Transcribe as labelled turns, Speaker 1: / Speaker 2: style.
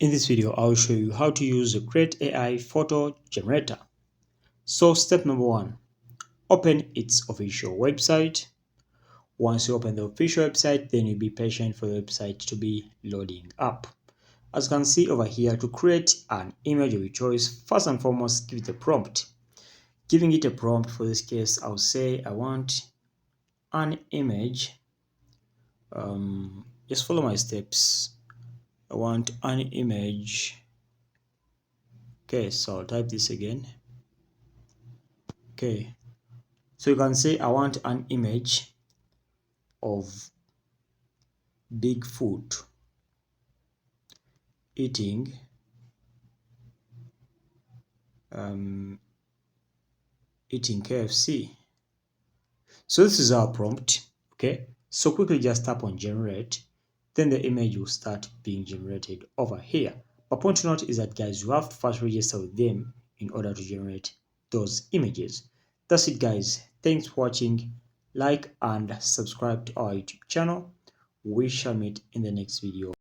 Speaker 1: In this video, I will show you how to use the Create AI photo generator. So step number 1, open its official website. Once you open the official website, then you'll be patient for the website to be loading up. As you can see over here, to create an image of your choice, first and foremost, give it a prompt. Giving it a prompt, for this case, I'll say I want an image. Just follow my steps. I want an image. Okay, so I'll type this again. Okay, so you can say I want an image of Bigfoot eating KFC. So this is our prompt. Okay, so quickly just tap on generate, then the image will start being generated over here. But point to note is that, guys, you have to first register with them in order to generate those images. That's it, guys. Thanks for watching. Like and subscribe to our YouTube channel. We shall meet in the next video.